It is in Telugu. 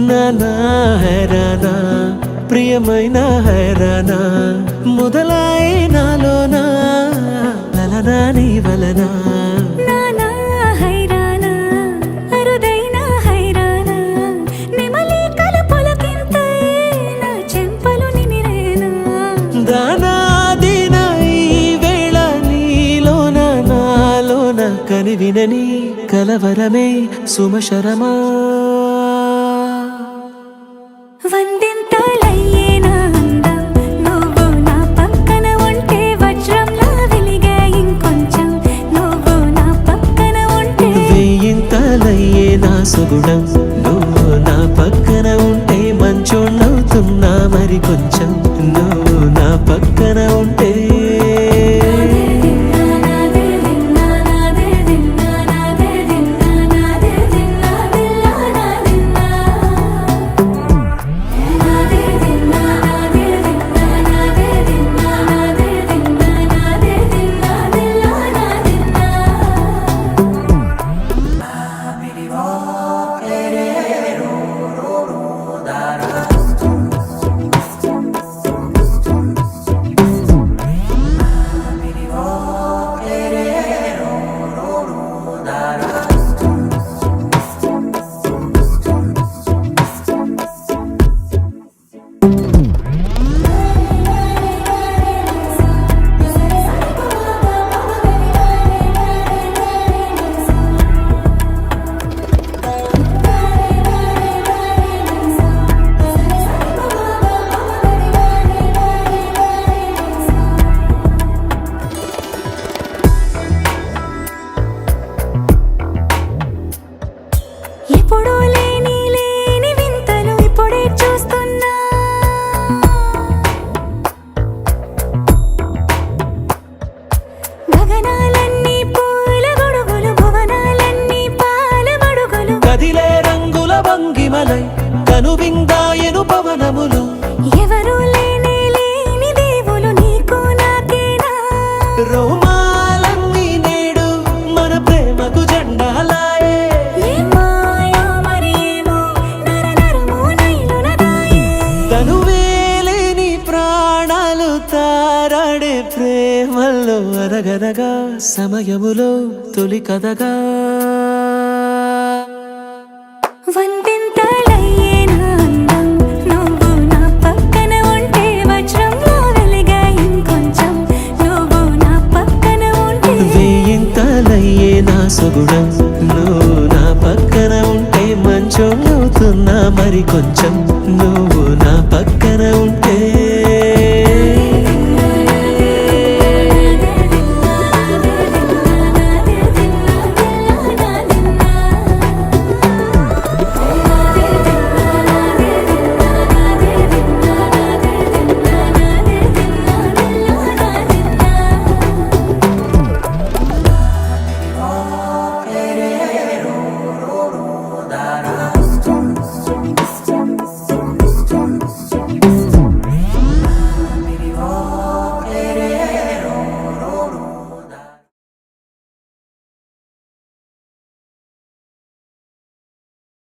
నానా హైరానా ప్రియమైన హైరానా మొదలాయి నాలోనా లలనా నీ వలనా నానా హైరానా అరుదైన హైరానా నెమలి కలపులకింతై నా చెంపలు నిమిరేనా దానాదిన ఈ వేళ నీలోన నాలోన కనివినని కలవరమే సుమశరమా వందింతలయ్యేనా అందం నువ్వు నా పక్కన ఉంటే వజ్రంలా వెలిగే ఇంకొంచెం నువ్వు నా పక్కన ఉంటే వెయ్యింతలయ్యే నా సుగుణం నువ్వు నా పక్కన ఉంటే మంచోళ్ళవుతున్నా మరి కొంచెం నువ్వు నా పక్కన ఉంటే ఎప్పుడూ లేని వింతలు ఇప్పుడే చూస్తున్నా గగనాలన్నీ పూల గొడుగులు భువనాలన్నీ పాల మడుగులు కదిలే రంగుల భంగిమలై కనువిందాయను పవనములు ఎవరూ లేని దేవులు నీకు నాకేనా రోమాలన్నీ నేడు మన ప్రేమకు జెండాలాయే ఏ మాయో మరి ఏమో నరనరమో నైలున దాయే తనువేలేని ప్రాణాలు తారాడే ప్రేమల్లో అరగరగా సమయములో తొలి కథగా వందింతలయ్యేనా అందం నువ్వు నా పక్కన ఉంటే వజ్రంలా వెలిగే ఇంకొంచెం నువ్వు నా పక్కన ఉంటే వెయ్యింతలయ్యే నా సుగుణం నువ్వు నా పక్కన ఉంటే మంచోళ్ళవుతున్నా మరి కొంచెం నువ్వు నా పక్కన